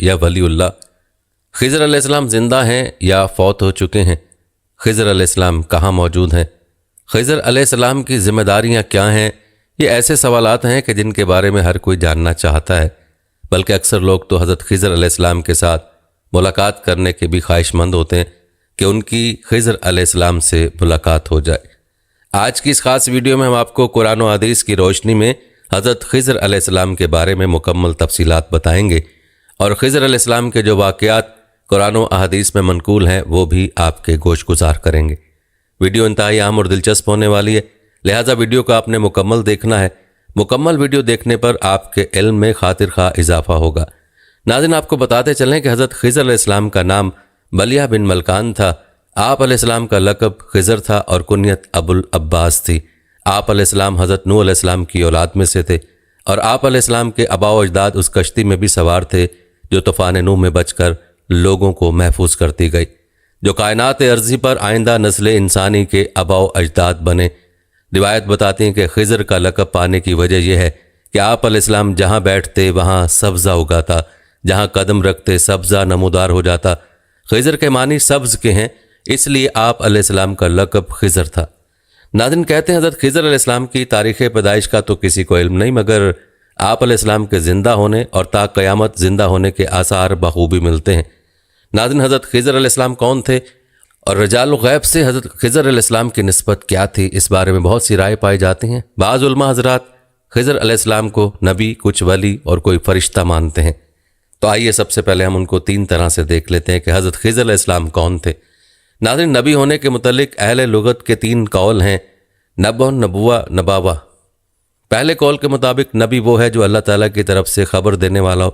یا ولی اللہ؟ خضر علیہ السلام زندہ ہیں یا فوت ہو چکے ہیں؟ خضر علیہ السلام کہاں موجود ہیں؟ خضر علیہ السلام کی ذمہ داریاں کیا ہیں؟ یہ ایسے سوالات ہیں کہ جن کے بارے میں ہر کوئی جاننا چاہتا ہے، بلکہ اکثر لوگ تو حضرت خضر علیہ السلام کے ساتھ ملاقات کرنے کے بھی خواہش مند ہوتے ہیں کہ ان کی خضر علیہ السلام سے ملاقات ہو جائے۔ آج کی اس خاص ویڈیو میں ہم آپ کو قرآن و حدیث کی روشنی میں حضرت خضر علیہ السلام کے بارے میں مکمل تفصیلات بتائیں گے، اور خضر علیہ السلام کے جو واقعات قرآن و احادیث میں منقول ہیں وہ بھی آپ کے گوش گزار کریں گے۔ ویڈیو انتہائی اہم اور دلچسپ ہونے والی ہے، لہٰذا ویڈیو کو آپ نے مکمل دیکھنا ہے۔ مکمل ویڈیو دیکھنے پر آپ کے علم میں خاطر خواہ اضافہ ہوگا۔ ناظرین، آپ کو بتاتے چلیں کہ حضرت خضر علیہ السلام کا نام بلیہ بن ملکان تھا۔ آپ علیہ السلام کا لقب خضر تھا اور کنیت ابو العباس تھی۔ آپ علیہ السلام حضرت نوح علیہ السلام کی اولاد میں سے تھے، اور آپ علیہ السلام کے آباء و اجداد اس کشتی میں بھی سوار تھے جو طوفان نوح میں بچ کر لوگوں کو محفوظ کرتی گئی، جو کائنات ارضی پر آئندہ نسل انسانی کے آباء و اجداد بنے۔ روایت بتاتی ہیں کہ خضر کا لقب پانے کی وجہ یہ ہے کہ آپ علیہ السلام جہاں بیٹھتے وہاں سبزہ اگاتا، جہاں قدم رکھتے سبزہ نمودار ہو جاتا۔ خضر کے معنی سبز کے ہیں، اس لیے آپ علیہ السلام کا لقب خضر تھا۔ ناظرین، کہتے ہیں حضرت خضر علیہ السلام کی تاریخ پیدائش کا تو کسی کو علم نہیں، مگر آپ علیہ السلام کے زندہ ہونے اور تا قیامت زندہ ہونے کے آثار بخوبی ملتے ہیں۔ ناظرین، حضرت خضر علیہ السلام کون تھے اور رجال الغیب سے حضرت خضر علیہ السلام کی نسبت کیا تھی؟ اس بارے میں بہت سی رائے پائی جاتی ہیں۔ بعض علماء حضرات خضر علیہ السلام کو نبی، کچھ ولی اور کوئی فرشتہ مانتے ہیں۔ تو آئیے سب سے پہلے ہم ان کو تین طرح سے دیکھ لیتے ہیں کہ حضرت خضر علیہ السلام کون تھے۔ ناظرین، نبی ہونے کے متعلق اہل لغت کے تین قول ہیں: نبو، نبوہ، نباوہ۔ پہلے قول کے مطابق نبی وہ ہے جو اللہ تعالیٰ کی طرف سے خبر دینے والا ہو۔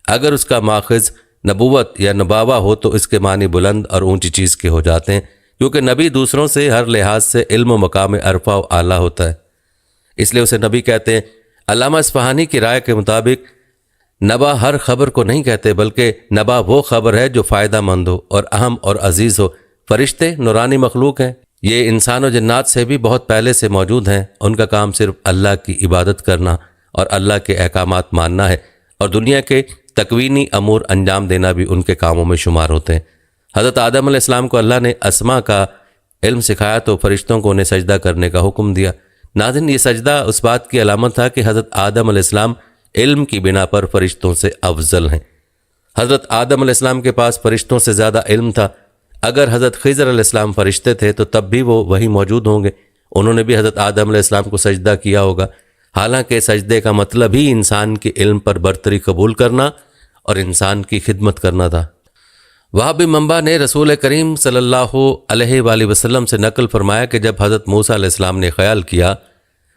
اگر اس کا ماخذ نبوت یا نباوہ ہو تو اس کے معنی بلند اور اونچی چیز کے ہو جاتے ہیں، کیونکہ نبی دوسروں سے ہر لحاظ سے علم و مقام عرفہ و اعلیٰ ہوتا ہے، اس لیے اسے نبی کہتے ہیں۔ علامہ اصفہانی کی رائے کے مطابق نبا ہر خبر کو نہیں کہتے، بلکہ نبا وہ خبر ہے جو فائدہ مند ہو اور اہم اور عزیز ہو۔ فرشتے نورانی مخلوق ہیں، یہ انسان و جنات سے بھی بہت پہلے سے موجود ہیں۔ ان کا کام صرف اللہ کی عبادت کرنا اور اللہ کے احکامات ماننا ہے، اور دنیا کے تکوینی امور انجام دینا بھی ان کے کاموں میں شمار ہوتے ہیں۔ حضرت آدم علیہ السلام کو اللہ نے اسماء کا علم سکھایا تو فرشتوں کو انہیں سجدہ کرنے کا حکم دیا۔ ناظرین، یہ سجدہ اس بات کی علامت تھا کہ حضرت آدم علیہ السلام علم کی بنا پر فرشتوں سے افضل ہیں۔ حضرت آدم علیہ السلام کے پاس فرشتوں سے زیادہ علم تھا۔ اگر حضرت خضر علیہ السلام فرشتے تھے تو تب بھی وہ وہیں موجود ہوں گے، انہوں نے بھی حضرت آدم علیہ السلام کو سجدہ کیا ہوگا، حالانکہ سجدے کا مطلب ہی انسان کے علم پر برتری قبول کرنا اور انسان کی خدمت کرنا تھا۔ وہابی منبع نے رسول کریم صلی اللہ علیہ وآلہ وسلم سے نقل فرمایا کہ جب حضرت موسیٰ علیہ السلام نے خیال کیا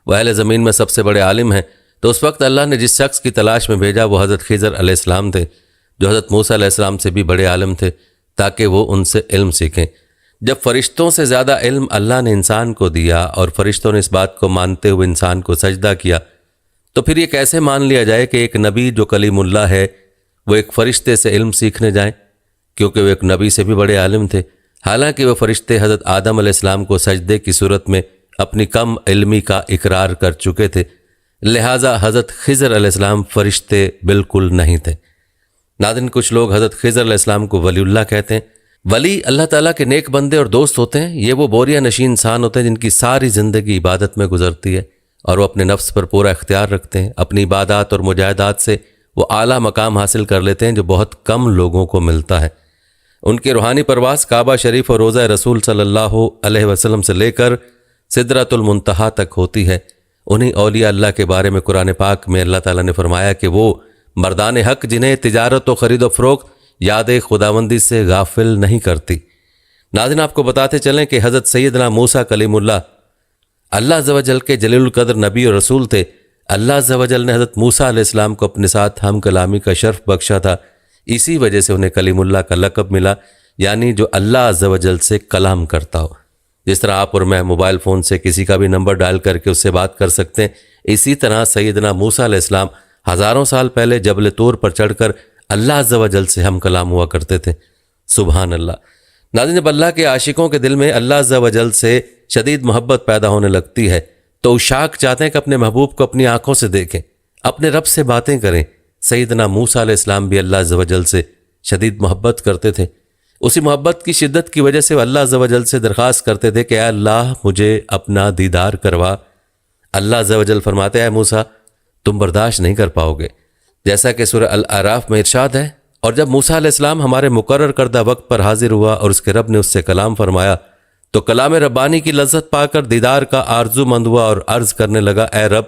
وہ اہل زمین میں سب سے بڑے عالم ہیں، تو اس وقت اللہ نے جس شخص کی تلاش میں بھیجا وہ حضرت خضر علیہ السلام تھے، جو حضرت موسیٰ علیہ السلام سے بھی بڑے عالم تھے، تاکہ وہ ان سے علم سیکھیں۔ جب فرشتوں سے زیادہ علم اللہ نے انسان کو دیا اور فرشتوں نے اس بات کو مانتے ہوئے انسان کو سجدہ کیا، تو پھر یہ کیسے مان لیا جائے کہ ایک نبی جو کلیم اللہ ہے وہ ایک فرشتے سے علم سیکھنے جائیں، کیونکہ وہ ایک نبی سے بھی بڑے عالم تھے، حالانکہ وہ فرشتے حضرت آدم علیہ السلام کو سجدے کی صورت میں اپنی کم علمی کا اقرار کر چکے تھے، لہٰذا حضرت خضر علیہ السلام فرشتے بالکل نہیں تھے۔ ناظرین، کچھ لوگ حضرت خضر علیہ السلام کو ولی اللہ کہتے ہیں۔ ولی اللہ تعالیٰ کے نیک بندے اور دوست ہوتے ہیں۔ یہ وہ بوریا نشین انسان ہوتے ہیں جن کی ساری زندگی عبادت میں گزرتی ہے اور وہ اپنے نفس پر پورا اختیار رکھتے ہیں۔ اپنی عبادات اور مجاہدات سے وہ اعلیٰ مقام حاصل کر لیتے ہیں جو بہت کم لوگوں کو ملتا ہے۔ ان کی روحانی پرواز کعبہ شریف اور روضہ رسول صلی اللہ علیہ وسلم سے لے کر سدرۃ المنتہا تک ہوتی ہے۔ انہی اولیاء اللہ کے بارے میں قرآن پاک میں اللہ تعالیٰ نے فرمایا کہ وہ مردان حق جنہیں تجارت و خرید و فروخت یاد خداوندی سے غافل نہیں کرتی۔ ناظرین، آپ کو بتاتے چلیں کہ حضرت سیدنا موسیٰ کلیم اللہ عز و جل کے جلیل القدر نبی اور رسول تھے۔ اللہ عز و جل نے حضرت موسیٰ علیہ السلام کو اپنے ساتھ ہم کلامی کا شرف بخشا تھا، اسی وجہ سے انہیں کلیم اللہ کا لقب ملا، یعنی جو اللہ عز و جل سے کلام کرتا ہو۔ جس طرح آپ اور میں موبائل فون سے کسی کا بھی نمبر ڈائل کر کے اس سے بات کر سکتے ہیں، اسی طرح سیدنا موسیٰ علیہ السلام ہزاروں سال پہلے جبل طور پر چڑھ کر اللہ عز و جل سے ہم کلام ہوا کرتے تھے۔ سبحان اللہ۔ ناظرین، جب اللہ کے عاشقوں کے دل میں اللہ عز و جل سے شدید محبت پیدا ہونے لگتی ہے تو عشاق چاہتے ہیں کہ اپنے محبوب کو اپنی آنکھوں سے دیکھیں، اپنے رب سے باتیں کریں، سیدنا موسیٰ علیہ السلام بھی اللہ عز و جل سے شدید محبت کرتے تھے۔ اسی محبت کی شدت کی وجہ سے وہ اللہ عز و جل سے درخواست کرتے تھے کہ اے اللہ مجھے اپنا دیدار کروا۔ اللہ عز و جل فرماتے ہیں اے موسیٰ تم برداشت نہیں کر پاؤ گے، جیسا کہ سورہ الاعراف میں ارشاد ہے، اور جب موسیٰ علیہ السلام ہمارے مقرر کردہ وقت پر حاضر ہوا اور اس کے رب نے اس سے کلام فرمایا تو کلام ربانی کی لذت پا کر دیدار کا آرزو مند ہوا اور عرض کرنے لگا اے رب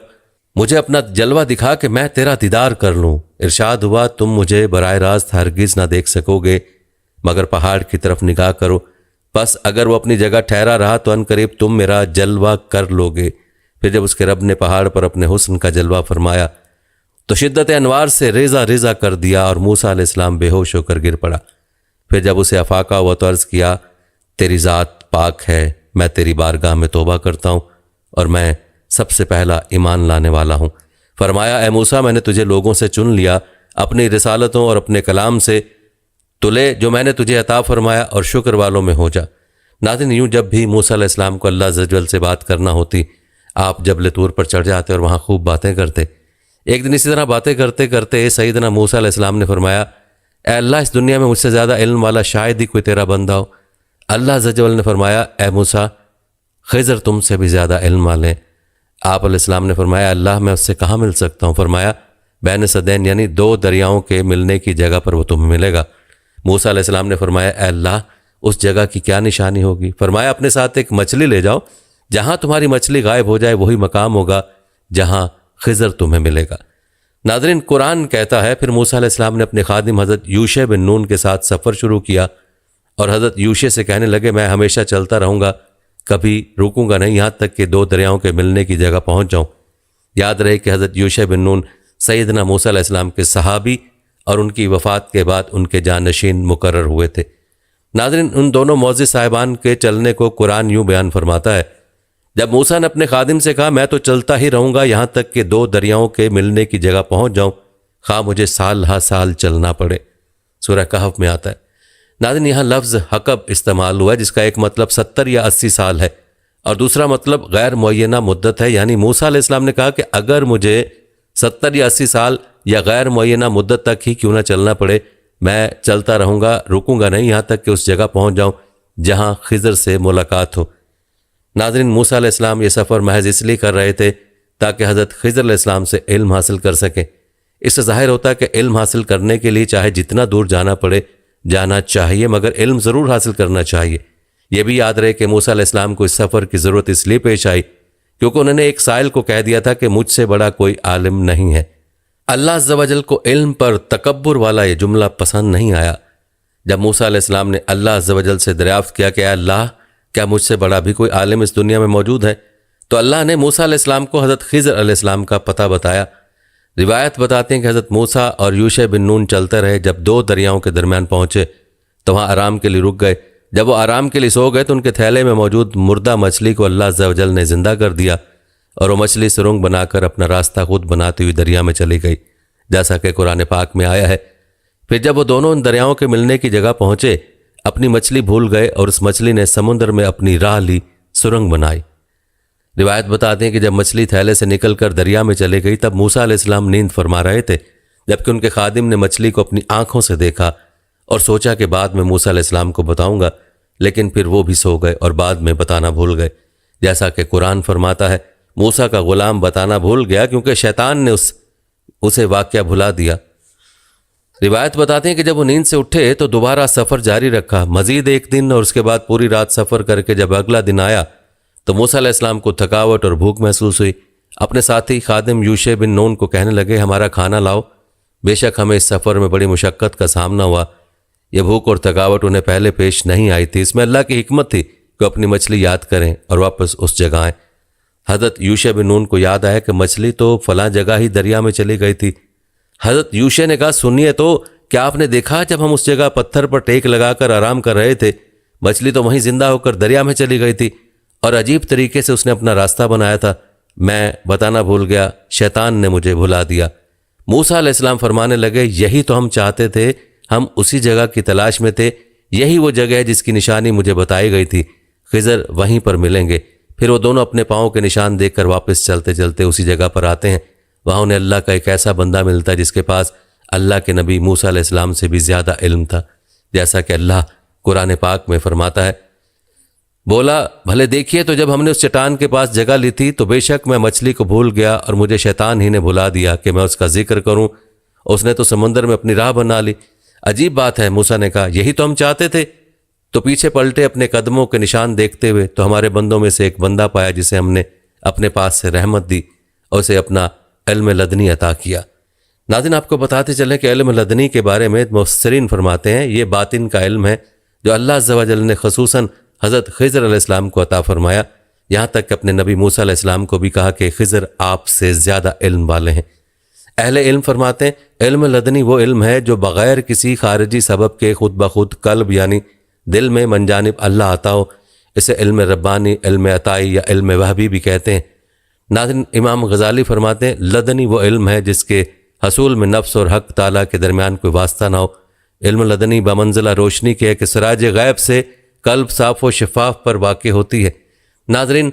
مجھے اپنا جلوہ دکھا کہ میں تیرا دیدار کر لوں۔ ارشاد ہوا تم مجھے براہ راست ہرگز نہ دیکھ سکو گے مگر پہاڑ کی طرف نگاہ کرو، پس اگر وہ اپنی جگہ ٹھہرا رہا تو ان قریب تم میرا جلوہ کر لو گے۔ پھر جب اس کے رب نے پہاڑ پر اپنے حسن کا جلوہ فرمایا تو شدت انوار سے ریزہ ریزہ کر دیا اور موسیٰ علیہ السلام بے ہوش ہو کر گر پڑا۔ پھر جب اسے افاقہ ہوا تو عرض کیا تیری ذات پاک ہے، میں تیری بارگاہ میں توبہ کرتا ہوں اور میں سب سے پہلا ایمان لانے والا ہوں۔ فرمایا اے موسیٰ میں نے تجھے لوگوں سے چن لیا، اپنی رسالتوں اور اپنے کلام سے تو لے جو میں نے تجھے عطا فرمایا اور شکر والوں میں ہو جا۔ ناظرین یوں جب بھی موسیٰ علیہ السلام کو اللہ عز و جل سے بات کرنا ہوتی آپ جبل طور پر چڑھ جاتے اور وہاں خوب باتیں کرتے۔ ایک دن اسی طرح باتیں کرتے کرتے سیدنا موسیٰ علیہ السلام نے فرمایا اے اللہ اس دنیا میں مجھ سے زیادہ علم والا شاید ہی کوئی تیرا بندہ ہو۔ اللہ عز و جل نے فرمایا اے موسیٰ خضر تم سے بھی زیادہ علم والے۔ آپ علیہ السلام نے فرمایا اللہ میں اس سے کہاں مل سکتا ہوں؟ فرمایا بین صدین یعنی دو دریاؤں کے ملنے کی جگہ پر وہ تمہیں ملے گا۔ موسیٰ علیہ السلام نے فرمایا اے اللہ اس جگہ کی کیا نشانی ہوگی؟ فرمایا اپنے ساتھ ایک مچھلی لے جاؤ، جہاں تمہاری مچھلی غائب ہو جائے وہی مقام ہوگا جہاں خضر تمہیں ملے گا۔ ناظرین قرآن کہتا ہے پھر موسیٰ علیہ السلام نے اپنے خادم حضرت یوشع بن نون کے ساتھ سفر شروع کیا اور حضرت یوشع سے کہنے لگے میں ہمیشہ چلتا رہوں گا، کبھی رکوں گا نہیں یہاں تک کہ دو دریاؤں کے ملنے کی جگہ پہنچ جاؤں۔ یاد رہے کہ حضرت یوشع بن نون سیدنا موسیٰ علیہ السلام کے صحابی اور ان کی وفات کے بعد ان کے جانشین مقرر ہوئے تھے۔ ناظرین ان دونوں معزز صاحبان کے چلنے کو قرآن یوں بیان فرماتا ہے جب موسیٰ نے اپنے خادم سے کہا میں تو چلتا ہی رہوں گا یہاں تک کہ دو دریاؤں کے ملنے کی جگہ پہنچ جاؤں، خواہ مجھے سال ہا سال چلنا پڑے۔ سورہ کہف میں آتا ہے۔ ناظرین یہاں لفظ حقب استعمال ہوا ہے جس کا ایک مطلب 70 یا 80 سال ہے اور دوسرا مطلب غیر معینہ مدت ہے، یعنی موسیٰ علیہ السلام نے کہا کہ اگر مجھے 70 یا 80 سال یا غیر معینہ مدت تک ہی کیوں نہ چلنا پڑے میں چلتا رہوں گا، رکوں گا نہیں یہاں تک کہ اس جگہ پہنچ جاؤں جہاں خضر سے ملاقات ہو۔ ناظرین موسیٰ علیہ السلام یہ سفر محض اس لیے کر رہے تھے تاکہ حضرت خضر علیہ السلام سے علم حاصل کر سکیں۔ اس سے ظاہر ہوتا ہے کہ علم حاصل کرنے کے لیے چاہے جتنا دور جانا پڑے جانا چاہیے مگر علم ضرور حاصل کرنا چاہیے۔ یہ بھی یاد رہے کہ موسیٰ علیہ السلام کو اس سفر کی ضرورت اس لیے پیش آئی کیونکہ انہوں نے ایک سائل کو کہہ دیا تھا کہ مجھ سے بڑا کوئی عالم نہیں ہے۔ اللہ عز و جل کو علم پر تکبر والا یہ جملہ پسند نہیں آیا۔ جب موسیٰ علیہ السلام نے اللہ عز و جل سے دریافت کیا کہ اے اللہ کیا مجھ سے بڑا بھی کوئی عالم اس دنیا میں موجود ہے، تو اللہ نے موسیٰ علیہ السلام کو حضرت خضر علیہ السلام کا پتہ بتایا۔ روایت بتاتے ہیں کہ حضرت موسیٰ اور یوشع بن نون چلتے رہے، جب دو دریاؤں کے درمیان پہنچے تو وہاں آرام کے لیے رک گئے۔ جب وہ آرام کے لیے سو گئے تو ان کے تھیلے میں موجود مردہ مچھلی کو اللہ عز و جل نے زندہ کر دیا اور وہ مچھلی سرنگ بنا کر اپنا راستہ خود بناتی ہوئی دریا میں چلی گئی، جیسا کہ قرآن پاک میں آیا ہے۔ پھر جب وہ دونوں ان دریاؤں کے ملنے کی جگہ پہنچے اپنی مچھلی بھول گئے اور اس مچھلی نے سمندر میں اپنی راہ لی، سرنگ بنائی۔ روایت بتاتے ہیں کہ جب مچھلی تھیلے سے نکل کر دریا میں چلے گئی تب موسیٰ علیہ السلام نیند فرما رہے تھے، جبکہ ان کے خادم نے مچھلی کو اپنی آنکھوں سے دیکھا اور سوچا کہ بعد میں موسیٰ علیہ السلام کو بتاؤں گا، لیکن پھر وہ بھی سو گئے اور بعد میں بتانا بھول گئے، جیسا کہ قرآن فرماتا ہے موسیٰ کا غلام بتانا بھول گیا کیونکہ شیطان نے اسے واقعہ بھلا دیا۔ روایت بتاتے ہیں کہ جب وہ نیند سے اٹھے تو دوبارہ سفر جاری رکھا، مزید ایک دن اور اس کے بعد پوری رات سفر کر کے جب اگلا دن آیا تو موسیٰ علیہ السلام کو تھکاوٹ اور بھوک محسوس ہوئی۔ اپنے ساتھی خادم یوشع بن نون کو کہنے لگے ہمارا کھانا لاؤ، بے شک ہمیں اس سفر میں بڑی مشقت کا سامنا ہوا۔ یہ بھوک اور تھکاوٹ انہیں پہلے پیش نہیں آئی تھی، اس میں اللہ کی حکمت تھی کہ اپنی مچھلی یاد کریں اور واپس اس جگہ آئیں۔ حضرت یوشع بن نون کو یاد آیا کہ مچھلی تو فلاں جگہ ہی دریا میں چلی گئی تھی۔ حضرت یوشع نے کہا سنیے تو کیا آپ نے دیکھا جب ہم اس جگہ پتھر پر ٹیک لگا کر آرام کر رہے تھے مچھلی تو وہیں زندہ ہو کر دریا میں چلی گئی تھی اور عجیب طریقے سے اس نے اپنا راستہ بنایا تھا، میں بتانا بھول گیا، شیطان نے مجھے بھلا دیا۔ موسیٰ علیہ السلام فرمانے لگے یہی تو ہم چاہتے تھے، ہم اسی جگہ کی تلاش میں تھے، یہی وہ جگہ ہے جس کی نشانی مجھے بتائی گئی تھی، خضر وہیں پر ملیں گے۔ پھر وہ دونوں اپنے پاؤں کے نشان دیکھ کر واپس چلتے چلتے اسی جگہ پر آتے ہیں۔ وہاں انہیں اللہ کا ایک ایسا بندہ ملتا ہے جس کے پاس اللہ کے نبی موسیٰ علیہ السلام سے بھی زیادہ علم تھا، جیسا کہ اللہ قرآن پاک میں فرماتا ہے، بولا بھلے دیکھیے تو جب ہم نے اس چٹان کے پاس جگہ لی تھی تو بے شک میں مچھلی کو بھول گیا اور مجھے شیطان ہی نے بھلا دیا کہ میں اس کا ذکر کروں، اس نے تو سمندر میں اپنی راہ بنا لی۔ عجیب بات ہے، موسیٰ نے کہا یہی تو ہم چاہتے تھے۔ تو پیچھے پلٹے اپنے قدموں کے نشان دیکھتے ہوئے تو ہمارے بندوں میں سے ایک بندہ پایا جسے ہم نے اپنے پاس سے رحمت دی اور اسے اپنا علم لدنی عطا کیا۔ ناظرین، آپ کو بتاتے چلیں کہ علم لدنی کے بارے میں مفسرین فرماتے ہیں یہ باطن کا علم ہے جو اللہ عز و جل نے خصوصاً حضرت خضر علیہ السلام کو عطا فرمایا، یہاں تک کہ اپنے نبی موسیٰ علیہ السلام کو بھی کہا کہ خضر آپ سے زیادہ علم والے ہیں۔ اہل علم فرماتے ہیں علم لدنی وہ علم ہے جو بغیر کسی خارجی سبب کے خود بخود قلب یعنی دل میں من جانب اللہ آتا ہو، اسے علم ربانی، علم عطائی یا علم وہبی بھی کہتے ہیں۔ ناظرین، امام غزالی فرماتے ہیں لدنی وہ علم ہے جس کے حصول میں نفس اور حق تعالیٰ کے درمیان کوئی واسطہ نہ ہو۔ علم لدنی بمنزلہ روشنی کے ہے کہ سراج غیب سے قلب صاف و شفاف پر واقع ہوتی ہے۔ ناظرین،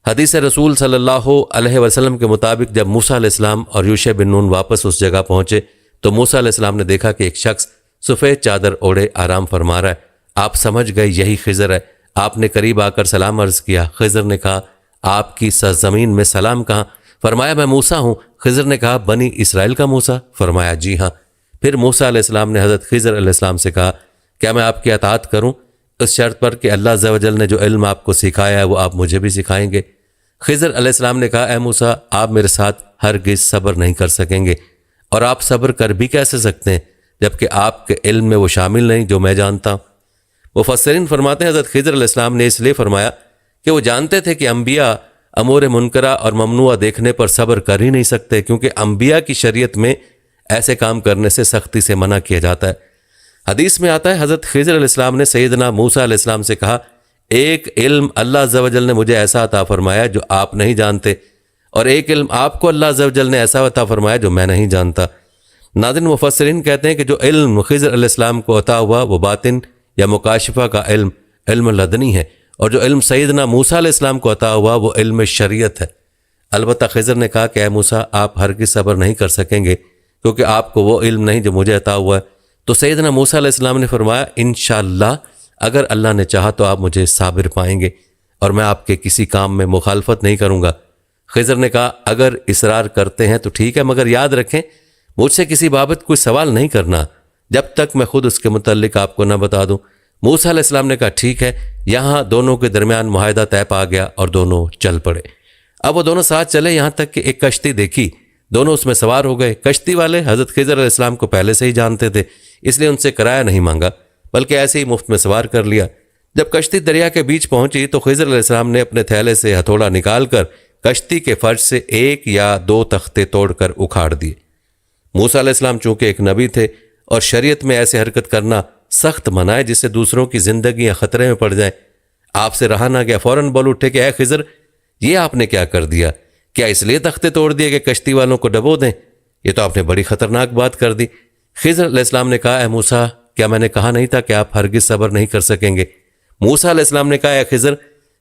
حدیث رسول صلی اللہ علیہ وسلم کے مطابق جب موسیٰ علیہ السلام اور یوشع بن نون واپس اس جگہ پہنچے تو موسیٰ علیہ السلام نے دیکھا کہ ایک شخص سفید چادر اوڑھے آرام فرما رہا ہے۔ آپ سمجھ گئے یہی خضر ہے۔ آپ نے قریب آ کر سلام عرض کیا۔ خضر نے کہا آپ کی سرزمین میں سلام کہاں؟ فرمایا میں موسیٰ ہوں۔ خضر نے کہا بنی اسرائیل کا موسیٰ؟ فرمایا جی ہاں۔ پھر موسیٰ علیہ السلام نے حضرت خضر علیہ السلام سے کہا کیا میں آپ کی اطاعت کروں اس شرط پر کہ اللہ عز و جل نے جو علم آپ کو سکھایا ہے وہ آپ مجھے بھی سکھائیں گے؟ خضر علیہ السلام نے کہا اے موسیٰ آپ میرے ساتھ ہرگز صبر نہیں کر سکیں گے، اور آپ صبر کر بھی کیسے سکتے ہیں جبکہ آپ کے علم میں وہ شامل نہیں جو میں جانتا ہوں۔ مفسرین فرماتے ہیں حضرت خضر علیہ السلام نے اس لیے فرمایا کہ وہ جانتے تھے کہ انبیاء امور منکرہ اور ممنوعہ دیکھنے پر صبر کر ہی نہیں سکتے، کیونکہ انبیاء کی شریعت میں ایسے کام کرنے سے سختی سے منع کیا جاتا ہے۔ حدیث میں آتا ہے حضرت خضر علیہ السلام نے سیدنا موسیٰ علیہ السلام سے کہا ایک علم اللہ عز و جل نے مجھے ایسا عطا فرمایا جو آپ نہیں جانتے، اور ایک علم آپ کو اللہ عز و جل نے ایسا عطا فرمایا جو میں نہیں جانتا۔ ناظرین، مفسرین کہتے ہیں کہ جو علم خضر علیہ السلام کو عطا ہوا وہ باطن یا مکاشفہ کا علم، علم لدنی ہے، اور جو علم سیدنا موسیٰ علیہ السلام کو عطا ہوا وہ علم شریعت ہے۔ البتہ خضر نے کہا کہ اے موسیٰ آپ ہرگز صبر نہیں کر سکیں گے کیونکہ آپ کو وہ علم نہیں جو مجھے عطا ہوا ہے۔ تو سیدنا موسیٰ علیہ السلام نے فرمایا انشاءاللہ اگر اللہ نے چاہا تو آپ مجھے صابر پائیں گے اور میں آپ کے کسی کام میں مخالفت نہیں کروں گا۔ خضر نے کہا اگر اصرار کرتے ہیں تو ٹھیک ہے، مگر یاد رکھیں مجھ سے کسی بابت کوئی سوال نہیں کرنا جب تک میں خود اس کے متعلق آپ کو نہ بتا دوں۔ موسیٰ علیہ السلام نے کہا ٹھیک ہے۔ یہاں دونوں کے درمیان معاہدہ طے پا گیا اور دونوں چل پڑے۔ اب وہ دونوں ساتھ چلے یہاں تک کہ ایک کشتی دیکھی، دونوں اس میں سوار ہو گئے۔ کشتی والے حضرت خضر علیہ السلام کو پہلے سے ہی جانتے تھے، اس لیے ان سے کرایہ نہیں مانگا بلکہ ایسے ہی مفت میں سوار کر لیا۔ جب کشتی دریا کے بیچ پہنچی تو خضر علیہ السلام نے اپنے تھیلے سے ہتھوڑا نکال کر کشتی کے فرش سے ایک یا دو تختے توڑ کر اکھاڑ دیے۔ موسیٰ علیہ السلام چونکہ ایک نبی تھے اور شریعت میں ایسے حرکت کرنا سخت منع ہے جس سے دوسروں کی زندگیاں خطرے میں پڑ جائیں، آپ سے رہا نہ گیا، فوراً بول اٹھے کہ اے خضر یہ آپ نے کیا کر دیا؟ کیا اس لیے تختے توڑ دیے کہ کشتی والوں کو ڈبو دیں؟ یہ تو آپ نے بڑی خطرناک بات کر دی۔ خضر علیہ السلام نے کہا اے موسیٰ کیا میں نے کہا نہیں تھا کہ آپ ہرگز صبر نہیں کر سکیں گے؟ موسیٰ علیہ السلام نے کہا اے خضر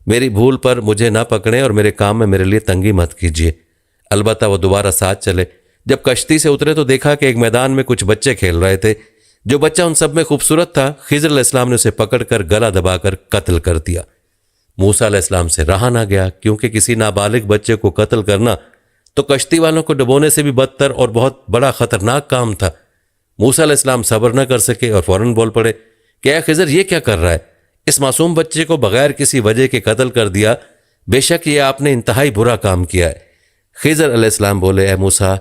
میری بھول پر مجھے نہ پکڑیں اور میرے کام میں میرے لیے تنگی مت کیجیے۔ البتہ وہ دوبارہ ساتھ چلے۔ جب کشتی سے اترے تو دیکھا کہ ایک میدان میں کچھ بچے کھیل رہے تھے، جو بچہ ان سب میں خوبصورت تھا۔ خضر علیہ السلام نے اسے پکڑ کر گلا دبا کر قتل کر دیا۔ موسیٰ علیہ السلام سے رہا نہ گیا کیونکہ کسی نابالغ بچے کو قتل کرنا تو کشتی والوں کو ڈبونے سے بھی بدتر اور بہت بڑا خطرناک کام تھا۔ موسیٰ علیہ السلام صبر نہ کر سکے اور فوراً بول پڑے کہ اے خضر یہ کیا کر رہا ہے؟ اس معصوم بچے کو بغیر کسی وجہ کے قتل کر دیا، بے شک یہ آپ نے انتہائی برا کام کیا ہے۔ خضر علیہ السلام بولے اے موسیٰ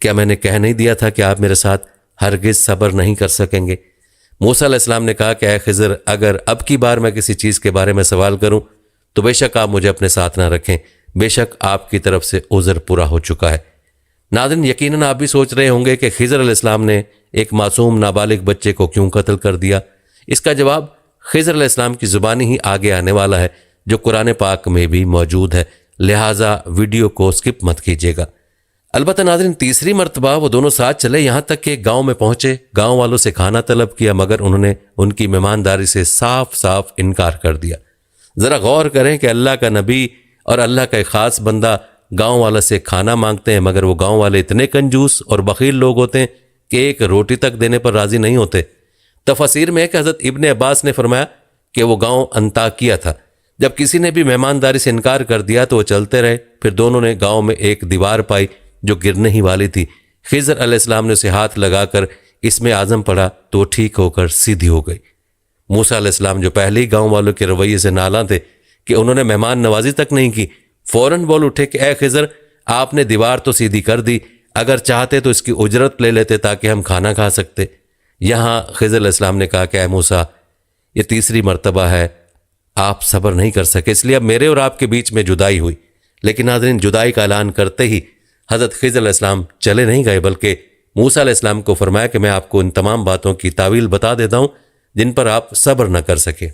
کیا میں نے کہہ نہیں دیا تھا کہ آپ میرے ساتھ ہرگز صبر نہیں کر سکیں گے؟ موسیٰ علیہ السلام نے کہا کہ اے خضر اگر اب کی بار میں کسی چیز کے بارے میں سوال کروں تو بے شک آپ مجھے اپنے ساتھ نہ رکھیں، بے شک آپ کی طرف سے عذر پورا ہو چکا ہے۔ ناظرین، یقیناً آپ بھی سوچ رہے ہوں گے کہ خضر علیہ السلام نے ایک معصوم نابالغ بچے کو کیوں قتل کر دیا؟ اس کا جواب خضر علیہ السلام کی زبانی ہی آگے آنے والا ہے جو قرآن پاک میں بھی موجود ہے، لہٰذا ویڈیو کو سکپ مت کیجیے گا۔ البتہ ناظرین، تیسری مرتبہ وہ دونوں ساتھ چلے یہاں تک کہ ایک گاؤں میں پہنچے۔ گاؤں والوں سے کھانا طلب کیا مگر انہوں نے ان کی مہمانداری سے صاف صاف انکار کر دیا۔ ذرا غور کریں کہ اللہ کا نبی اور اللہ کا ایک خاص بندہ گاؤں والے سے کھانا مانگتے ہیں، مگر وہ گاؤں والے اتنے کنجوس اور بخیل لوگ ہوتے ہیں کہ ایک روٹی تک دینے پر راضی نہیں ہوتے۔ تفاسیر میں ہے کہ حضرت ابن عباس نے فرمایا کہ وہ گاؤں انطاکیہ تھا۔ جب کسی نے بھی مہمانداری سے انکار کر دیا تو وہ چلتے رہے، پھر دونوں نے گاؤں میں ایک دیوار پائی جو گرنے ہی والی تھی۔ خضر علیہ السلام نے اسے ہاتھ لگا کر اس میں اعظم پڑھا تو وہ ٹھیک ہو کر سیدھی ہو گئی۔ موسیٰ علیہ السلام جو پہلے ہی گاؤں والوں کے رویے سے نالاں تھے کہ انہوں نے مہمان نوازی تک نہیں کی، فوراً بول اٹھے کہ اے خضر، آپ نے دیوار تو سیدھی کر دی، اگر چاہتے تو اس کی اجرت لے لیتے تاکہ ہم کھانا کھا سکتے۔ یہاں خضر علیہ السلام نے کہا کہ اے موسیٰ، یہ تیسری مرتبہ ہے، آپ صبر نہیں کر سکے، اس لیے اب میرے اور آپ کے بیچ میں جدائی ہوئی۔ لیکن ناظرین، جدائی کا اعلان کرتے ہی حضرت خضر علیہ السلام چلے نہیں گئے، بلکہ موسیٰ علیہ السلام کو فرمایا کہ میں آپ کو ان تمام باتوں کی تاویل بتا دیتا ہوں جن پر آپ صبر نہ کر سکے۔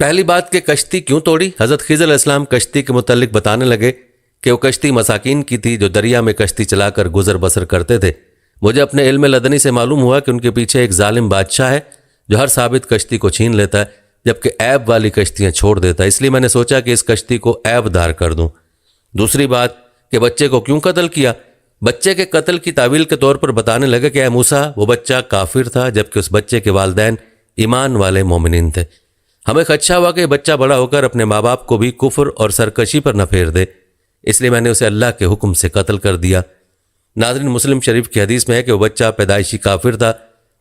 پہلی بات کہ کشتی کیوں توڑی؟ حضرت خضر علیہ السلام کشتی کے متعلق بتانے لگے کہ وہ کشتی مساکین کی تھی جو دریا میں کشتی چلا کر گزر بسر کرتے تھے۔ مجھے اپنے علم لدنی سے معلوم ہوا کہ ان کے پیچھے ایک ظالم بادشاہ ہے جو ہر ثابت کشتی کو چھین لیتا ہے جبکہ عیب والی کشتیاں چھوڑ دیتا ہے، اس لیے میں نے سوچا کہ اس کشتی کو عیب دار کر دوں۔ دوسری بات کہ بچے کو کیوں قتل کیا؟ بچے کے قتل کی تعویل کے طور پر بتانے لگے کہ اے موسیٰ، وہ بچہ کافر تھا جبکہ اس بچے کے والدین ایمان والے مومنین تھے۔ ہمیں خدشہ ہوا کہ بچہ بڑا ہو کر اپنے ماں باپ کو بھی کفر اور سرکشی پر نہ پھیر دے، اس لیے میں نے اسے اللہ کے حکم سے قتل کر دیا۔ ناظرین، مسلم شریف کی حدیث میں ہے کہ وہ بچہ پیدائشی کافر تھا۔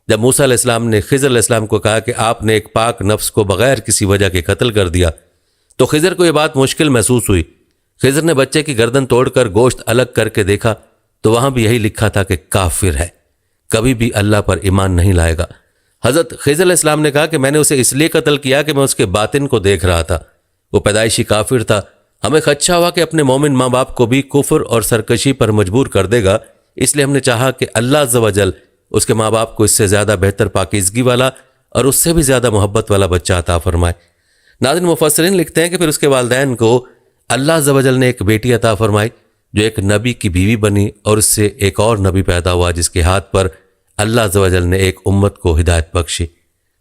جب موسیٰ علیہ السلام نے خضر علیہ السلام کو کہا کہ آپ نے ایک پاک نفس کو بغیر کسی وجہ کے قتل کر دیا تو خضر کو یہ بات مشکل محسوس ہوئی۔ خضر نے بچے کی گردن توڑ کر گوشت الگ کر کے دیکھا تو وہاں بھی یہی لکھا تھا کہ کافر ہے، کبھی بھی اللہ پر ایمان نہیں لائے گا۔ حضرت خضر علیہ السلام نے کہا کہ میں نے اسے اس لیے قتل کیا کہ میں اس کے باطن کو دیکھ رہا تھا، وہ پیدائشی کافر تھا۔ ہمیں خدشہ ہوا کہ اپنے مومن ماں باپ کو بھی کفر اور سرکشی پر مجبور کر دے گا، اس لیے ہم نے چاہا کہ اللہ عز و جل اس کے ماں باپ کو اس سے زیادہ بہتر پاکیزگی والا اور اس سے بھی زیادہ محبت والا بچہ عطا فرمائے۔ ناظرین، مفسرین لکھتے ہیں کہ پھر اس کے والدین کو اللہ عز و جل نے ایک بیٹی عطا فرمائی جو ایک نبی کی بیوی بنی، اور اس سے ایک اور نبی پیدا ہوا جس کے ہاتھ پر اللہ عز و جل نے ایک امت کو ہدایت بخشی۔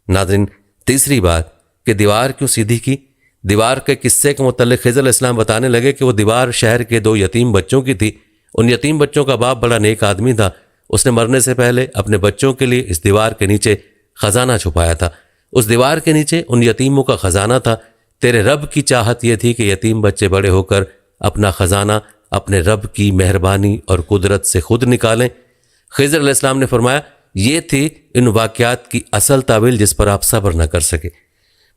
ناظرین، تیسری بات کہ دیوار کیوں سیدھی کی؟ دیوار کے قصے کے متعلق خضر علیہ السلام بتانے لگے کہ وہ دیوار شہر کے 2 یتیم بچوں کی تھی۔ ان یتیم بچوں کا باپ بڑا نیک آدمی تھا، اس نے مرنے سے پہلے اپنے بچوں کے لیے اس دیوار کے نیچے خزانہ چھپایا تھا۔ اس دیوار کے نیچے ان یتیموں کا خزانہ تھا۔ تیرے رب کی چاہت یہ تھی کہ یتیم بچے بڑے ہو کر اپنا خزانہ اپنے رب کی مہربانی اور قدرت سے خود نکالیں۔ خضر علیہ السلام نے فرمایا یہ تھی ان واقعات کی اصل تعویل جس پر آپ صبر نہ کر سکے۔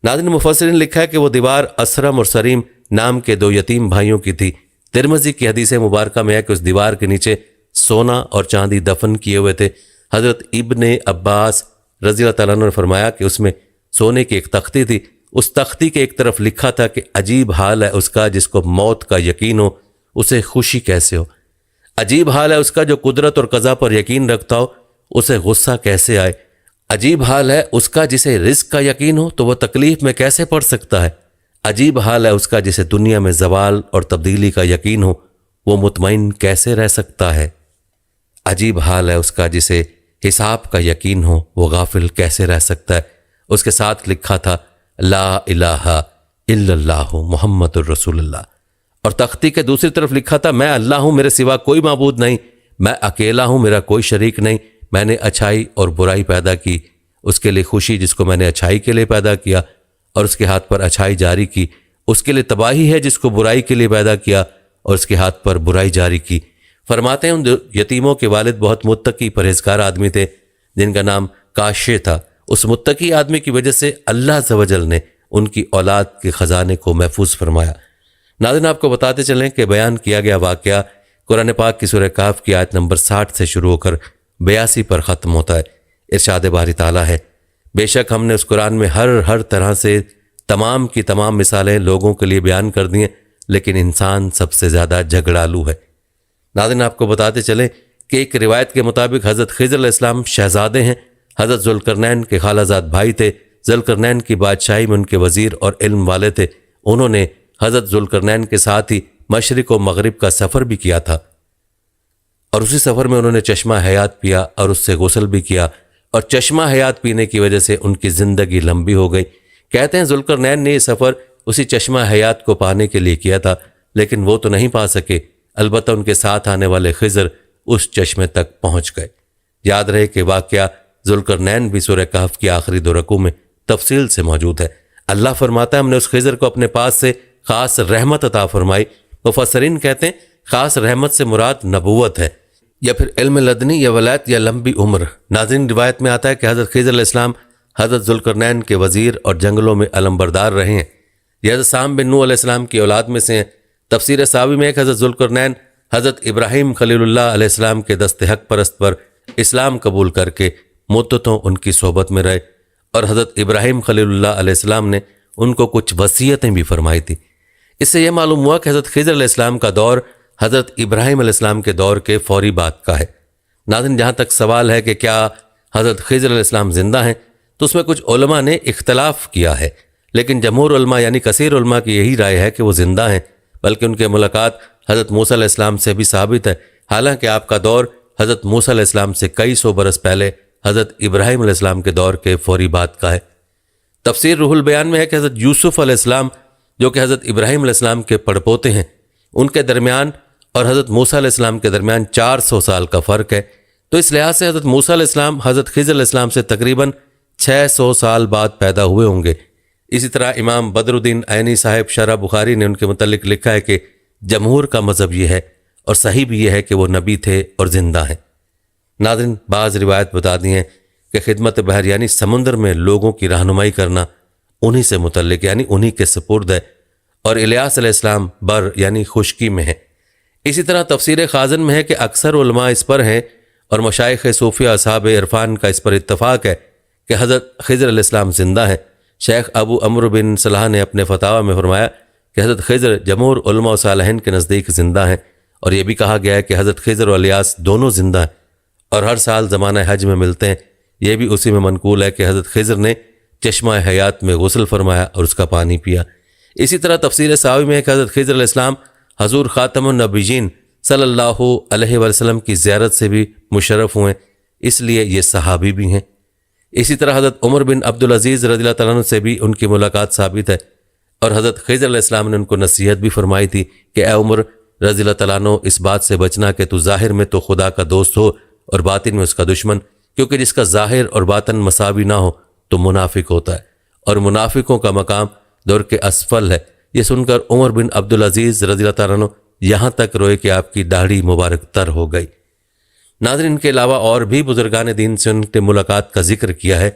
ناظرین، مفسرین لکھا ہے کہ وہ دیوار اسرم اور سریم نام کے 2 یتیم بھائیوں کی تھی۔ ترمذی کی حدیث مبارکہ میں ہے کہ اس دیوار کے نیچے سونا اور چاندی دفن کیے ہوئے تھے۔ حضرت ابن عباس رضی اللہ تعالیٰ عنہ نے فرمایا کہ اس میں سونے کی ایک تختی تھی، اس تختی کے ایک طرف لکھا تھا کہ عجیب حال ہے اس کا جس کو موت کا یقین ہو، اسے خوشی کیسے ہو؟ عجیب حال ہے اس کا جو قدرت اور قضا پر یقین رکھتا ہو، اسے غصہ کیسے آئے؟ عجیب حال ہے اس کا جسے رزق کا یقین ہو تو وہ تکلیف میں کیسے پڑ سکتا ہے؟ عجیب حال ہے اس کا جسے دنیا میں زوال اور تبدیلی کا یقین ہو، وہ مطمئن کیسے رہ سکتا ہے؟ عجیب حال ہے اس کا جسے حساب کا یقین ہو، وہ غافل کیسے رہ سکتا ہے؟ اس کے ساتھ لکھا تھا لا الہ الا اللہ محمد الرسول اللہ، اور تختی کے دوسری طرف لکھا تھا میں اللہ ہوں، میرے سوا کوئی معبود نہیں، میں اکیلا ہوں، میرا کوئی شریک نہیں، میں نے اچھائی اور برائی پیدا کی، اس کے لیے خوشی جس کو میں نے اچھائی کے لیے پیدا کیا اور اس کے ہاتھ پر اچھائی جاری کی، اس کے لیے تباہی ہے جس کو برائی کے لیے پیدا کیا اور اس کے ہاتھ پر برائی جاری کی۔ فرماتے ہیں ان یتیموں کے والد بہت متقی پرہیزگار آدمی تھے جن کا نام کاشے تھا۔ اس متقی آدمی کی وجہ سے اللہ عز و جل نے ان کی اولاد کے خزانے کو محفوظ فرمایا۔ ناظرین، آپ کو بتاتے چلیں کہ بیان کیا گیا واقعہ قرآن پاک کی سورہ کہف کی آیت نمبر 60 سے شروع ہو کر 82 پر ختم ہوتا ہے۔ ارشاد باری تعالیٰ ہے بے شک ہم نے اس قرآن میں ہر طرح سے تمام کی تمام مثالیں لوگوں کے لیے بیان کر دی ہیں، لیکن انسان سب سے زیادہ جھگڑالو ہے۔ ناظرین، آپ کو بتاتے چلیں کہ ایک روایت کے مطابق حضرت خضر علیہ السلام شہزادے ہیں، حضرت ذوالقرنین کے خالہ زاد بھائی تھے۔ ذوالقرنین کی بادشاہی میں ان کے وزیر اور علم والے تھے۔ انہوں نے حضرت ذوالقرنین کے ساتھ ہی مشرق و مغرب کا سفر بھی کیا تھا، اور اسی سفر میں انہوں نے چشمہ حیات پیا اور اس سے غسل بھی کیا، اور چشمہ حیات پینے کی وجہ سے ان کی زندگی لمبی ہو گئی۔ کہتے ہیں ذوالقرنین نے یہ سفر اسی چشمہ حیات کو پانے کے لیے کیا تھا، لیکن وہ تو نہیں پا سکے، البتہ ان کے ساتھ آنے والے خضر اس چشمے تک پہنچ گئے۔ یاد رہے کہ واقعہ ذوالقرنین بھی سورہ کہف کی آخری 2 رکوع میں تفصیل سے موجود ہے۔ اللہ فرماتا ہے ہم نے اس خضر کو اپنے پاس سے خاص رحمت عطا فرمائی۔ مفسرین کہتے ہیں خاص رحمت سے مراد نبوت ہے یا پھر علم لدنی یا ولایت یا لمبی عمر۔ ناظرین، روایت میں آتا ہے کہ حضرت خضر علیہ السلام حضرت ذوالقرنین کے وزیر اور جنگلوں میں علمبردار رہے ہیں۔ یہ حضرت سام بن نوح علیہ السلام کی اولاد میں سے ہیں۔ تفسیر ساوی میں ایک حضرت ذوالقرنین حضرت ابراہیم خلیل اللہ علیہ السلام کے دست حق پرست پر اسلام قبول کر کے مدتوں ان کی صحبت میں رہے، اور حضرت ابراہیم خلیل اللہ علیہ السلام نے ان کو کچھ وصیتیں بھی فرمائی تھی۔ اس سے یہ معلوم ہوا کہ حضرت خضر علیہ السلام کا دور حضرت ابراہیم علیہ السلام کے دور کے فوری بعد کا ہے۔ ناظرین، جہاں تک سوال ہے کہ کیا حضرت خضر علیہ السلام زندہ ہیں، تو اس میں کچھ علماء نے اختلاف کیا ہے، لیکن جمہور علماء یعنی کثیر علماء کی یہی رائے ہے کہ وہ زندہ ہیں، بلکہ ان کے ملاقات حضرت موسیٰ علیہ السلام سے بھی ثابت ہے، حالانکہ آپ کا دور حضرت موسیٰ علیہ السلام سے کئی سو برس پہلے حضرت ابراہیم علیہ السلام کے دور کے فوری بعد کا ہے۔ تفسیر روح البیان میں ہے کہ حضرت یوسف علیہ السلام جو کہ حضرت ابراہیم علیہ السلام کے پڑپوتے ہیں، ان کے درمیان اور حضرت موسیٰ علیہ السلام کے درمیان 400 سال کا فرق ہے، تو اس لحاظ سے حضرت موسیٰ علیہ السلام حضرت خضر علیہ السلام سے تقریباً 600 سال بعد پیدا ہوئے ہوں گے۔ اسی طرح امام بدر الدین عینی صاحب شرح بخاری نے ان کے متعلق لکھا ہے کہ جمہور کا مذہب یہ ہے اور صحیح بھی یہ ہے کہ وہ نبی تھے اور زندہ ہیں۔ ناظرین، بعض روایت بتا دی ہیں کہ خدمت بحر یعنی سمندر میں لوگوں کی رہنمائی کرنا انہی سے متعلق یعنی انہی کے سپرد ہے، اور الیاس علیہ السلام بر یعنی خشکی میں ہے۔ اسی طرح تفسیر خازن میں ہے کہ اکثر علماء اس پر ہیں اور مشائخ صوفیہ اصحاب عرفان کا اس پر اتفاق ہے کہ حضرت خضر علیہ السلام زندہ ہیں۔ شیخ ابو عمرو بن صلاح نے اپنے فتاویٰ میں فرمایا کہ حضرت خضر جمہور علماء و صالحین کے نزدیک زندہ ہیں، اور یہ بھی کہا گیا ہے کہ حضرت خضر و الیاس دونوں زندہ ہیں اور ہر سال زمانہ حج میں ملتے ہیں۔ یہ بھی اسی میں منقول ہے کہ حضرت خضر نے چشمہ حیات میں غسل فرمایا اور اس کا پانی پیا۔ اسی طرح تفسیر ساوی میں ہے کہ حضرت خضر علیہ السلام حضور خاتم النبیین صلی اللہ علیہ وسلم کی زیارت سے بھی مشرف ہوئے، اس لیے یہ صحابی بھی ہیں۔ اسی طرح حضرت عمر بن عبدالعزیز رضی اللہ تعالیٰ عنہ سے بھی ان کی ملاقات ثابت ہے، اور حضرت خضر علیہ السلام نے ان کو نصیحت بھی فرمائی تھی کہ اے عمر رضی اللہ تعالیٰ عنہ، اس بات سے بچنا کہ تو ظاہر میں تو خدا کا دوست ہو اور باطن میں اس کا دشمن، کیونکہ جس کا ظاہر اور باطن مساوی نہ ہو تو منافق ہوتا ہے، اور منافقوں کا مقام دور کے اسفل ہے۔ یہ سن کر عمر بن عبدالعزیز رضی اللہ تعالیٰ عنہ یہاں تک روئے کہ آپ کی داڑھی مبارک تر ہو گئی۔ ناظرین، کے علاوہ اور بھی بزرگان دین سے ان کے ملاقات کا ذکر کیا ہے۔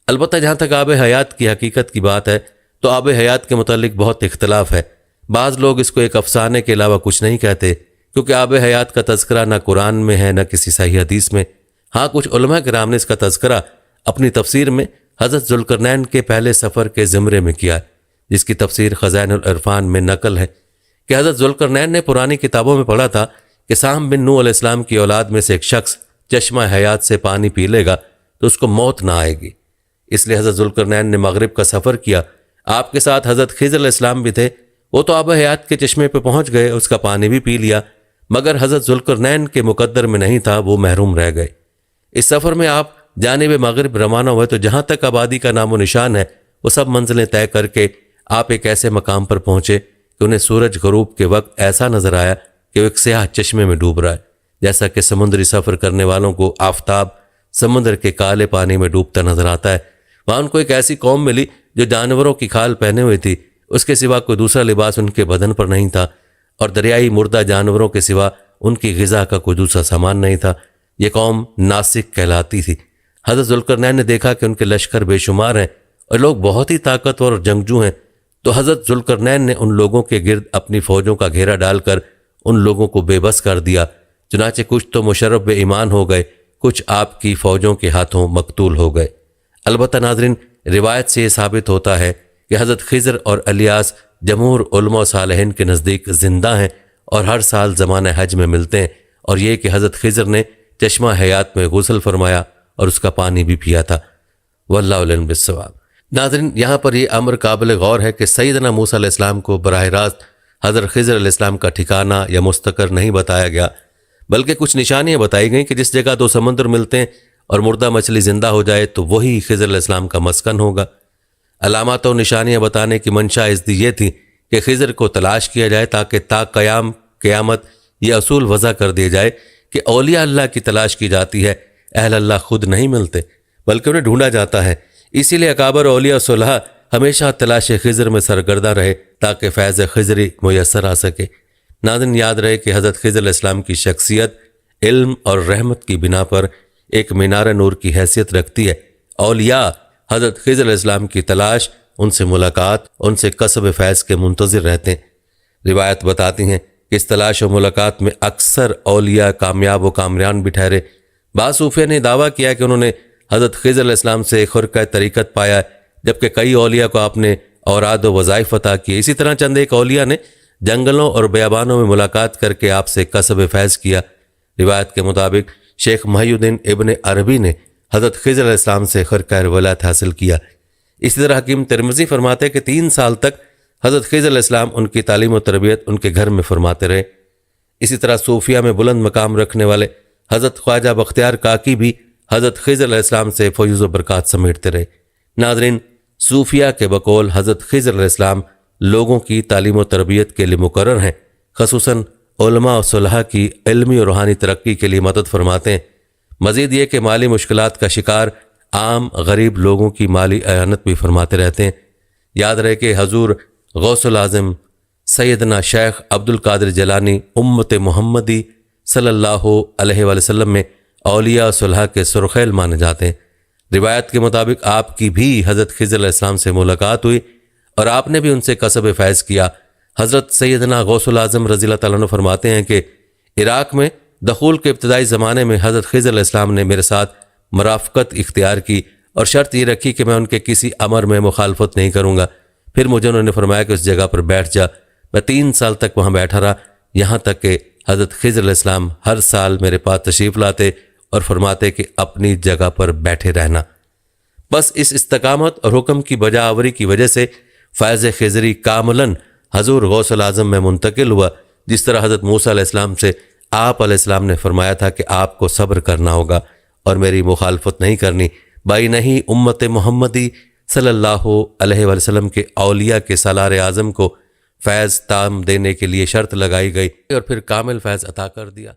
البتہ جہاں تک آب حیات کی حقیقت کی بات ہے تو آب حیات کے متعلق بہت اختلاف ہے۔ بعض لوگ اس کو ایک افسانے کے علاوہ کچھ نہیں کہتے، کیونکہ آب حیات کا تذکرہ نہ قرآن میں ہے نہ کسی صحیح حدیث میں۔ ہاں، کچھ علماء کرام نے اس کا تذکرہ اپنی تفسیر میں حضرت ذوالقرنین کے پہلے سفر کے زمرے میں کیا ہے، جس کی تفسیر خزائن العرفان میں نقل ہے کہ حضرت ذوالقرنین نے پرانی کتابوں میں پڑھا تھا کہ سام بن نوح علیہ السلام کی اولاد میں سے ایک شخص چشمہ حیات سے پانی پی لے گا تو اس کو موت نہ آئے گی۔ اس لیے حضرت ذوالقرنین نے مغرب کا سفر کیا۔ آپ کے ساتھ حضرت خضر علیہ السلام بھی تھے، وہ تو آب حیات کے چشمے پہ پہنچ گئے، اس کا پانی بھی پی لیا، مگر حضرت ذوالقرنین کے مقدر میں نہیں تھا، وہ محروم رہ گئے۔ اس سفر میں آپ جانب مغرب روانہ ہوئے تو جہاں تک آبادی کا نام و نشان ہے وہ سب منزلیں طے کر کے آپ ایک ایسے مقام پر پہنچے کہ انہیں سورج غروب کے وقت ایسا نظر آیا کہ وہ ایک سیاہ چشمے میں ڈوب رہا ہے، جیسا کہ سمندری سفر کرنے والوں کو آفتاب سمندر کے کالے پانی میں ڈوبتا نظر آتا ہے۔ وہاں ان کو ایک ایسی قوم ملی جو جانوروں کی کھال پہنے ہوئی تھی، اس کے سوا کوئی دوسرا لباس ان کے بدن پر نہیں تھا، اور دریائی مردہ جانوروں کے سوا ان کی غذا کا کوئی دوسرا سامان نہیں تھا۔ یہ قوم ناسک کہلاتی تھی۔ حضرت ذوالقرنین نے دیکھا کہ ان کے لشکر بے شمار ہیں اور لوگ بہت ہی طاقتور اور جنگجو ہیں، تو حضرت ذوالقرنین نے ان لوگوں کے گرد اپنی فوجوں کا گھیرا ڈال کر ان لوگوں کو بے بس کر دیا۔ چنانچہ کچھ تو مشرف بے ایمان ہو گئے، کچھ آپ کی فوجوں کے ہاتھوں مقتول ہو گئے۔ البتہ ناظرین، روایت سے یہ ثابت ہوتا ہے کہ حضرت خضر اور الیاس جمہور علماء و صالحین کے نزدیک زندہ ہیں اور ہر سال زمانہ حج میں ملتے ہیں، اور یہ کہ حضرت خضر نے چشمہ حیات میں غسل فرمایا اور اس کا پانی بھی پیا تھا۔ واللہ اعلم بالصواب۔ ناظرین، یہاں پر یہ امر قابل غور ہے کہ سیدنا موسیٰ علیہ السلام کو براہ راست حضرت خضر علیہ السلام کا ٹھکانہ یا مستقر نہیں بتایا گیا، بلکہ کچھ نشانیاں بتائی گئیں کہ جس جگہ دو سمندر ملتے ہیں اور مردہ مچھلی زندہ ہو جائے تو وہی خضر علیہ السلام کا مسکن ہوگا۔ علامات و نشانیاں بتانے کی منشا اس دی یہ تھی کہ خضر کو تلاش کیا جائے تاکہ تا قیامت یہ اصول وضع کر دیا جائے کہ اولیاء اللہ کی تلاش کی جاتی ہے، اہل اللہ خود نہیں ملتے بلکہ انہیں ڈھونڈا جاتا ہے، اسی لیے اکابر اولیاء صلحاء ہمیشہ تلاش خضر میں سرگردہ رہے تاکہ فیض خضری میسر آ سکے۔ ناظرین، یاد رہے کہ حضرت خضر علیہ السلام کی شخصیت علم اور رحمت کی بنا پر ایک مینار نور کی حیثیت رکھتی ہے۔ اولیاء حضرت خضر علیہ السلام کی تلاش، ان سے ملاقات، ان سے کسب فیض کے منتظر رہتے ہیں۔ روایت بتاتی ہیں کہ اس تلاش و ملاقات میں اکثر اولیاء کامیاب و کامران بھی ٹھہرے۔ بعض صوفیہ نے دعویٰ کیا کہ انہوں نے حضرت خضر علیہ السلام سے خرقہ طریقت پایا، جبکہ کئی اولیاء کو آپ نے اوراد و وظائف عطا کیے۔ اسی طرح چند ایک اولیاء نے جنگلوں اور بیابانوں میں ملاقات کر کے آپ سے کسب فیض کیا۔ روایت کے مطابق شیخ محی الدین ابن عربی نے حضرت خضر علیہ السلام سے خرقہ ولایت حاصل کیا۔ اسی طرح حکیم ترمذی فرماتے کہ 3 سال تک حضرت خضر علیہ السلام ان کی تعلیم و تربیت ان کے گھر میں فرماتے رہے۔ اسی طرح صوفیہ میں بلند مقام رکھنے والے حضرت خواجہ بختیار کاکی بھی حضرت خضر علیہ السلام سے فیوز و برکات سمیٹتے رہے۔ ناظرین، صوفیہ کے بقول حضرت خضر علیہ السلام لوگوں کی تعلیم و تربیت کے لیے مقرر ہیں، خصوصاً علماء و صلحاء کی علمی اور روحانی ترقی کے لیے مدد فرماتے ہیں۔ مزید یہ کہ مالی مشکلات کا شکار عام غریب لوگوں کی مالی اعانت بھی فرماتے رہتے ہیں۔ یاد رہے کہ حضور غوث العظم سیدنا شیخ عبد القادر جیلانی امت محمدی صلی اللہ علیہ وآلہ وسلم میں اولیاء و صلحاء کے سرخیل مانے جاتے ہیں۔ روایت کے مطابق آپ کی بھی حضرت خضر علیہ السلام سے ملاقات ہوئی اور آپ نے بھی ان سے کسب فیض کیا۔ حضرت سیدنا غوث العظم رضی اللہ تعالیٰ عنہ فرماتے ہیں کہ عراق میں دخول کے ابتدائی زمانے میں حضرت خضر علیہ السلام نے میرے ساتھ مرافقت اختیار کی اور شرط یہ رکھی کہ میں ان کے کسی امر میں مخالفت نہیں کروں گا۔ پھر مجھے انہوں نے فرمایا کہ اس جگہ پر بیٹھ جا۔ میں 3 سال تک وہاں بیٹھا رہا، یہاں تک کہ حضرت خضر علیہ السلام ہر سال میرے پاس تشریف لاتے اور فرماتے کہ اپنی جگہ پر بیٹھے رہنا۔ بس اس استقامت اور حکم کی بجا آوری کی وجہ سے فیض خضری کاملاً حضور غوث العظم میں منتقل ہوا، جس طرح حضرت موسیٰ علیہ السلام سے آپ علیہ السلام نے فرمایا تھا کہ آپ کو صبر کرنا ہوگا اور میری مخالفت نہیں کرنی۔ بائی نہیں امت محمدی صلی اللہ علیہ وآلہ وسلم کے اولیاء کے سالار اعظم کو فیض تام دینے کے لیے شرط لگائی گئی اور پھر کامل فیض عطا کر دیا۔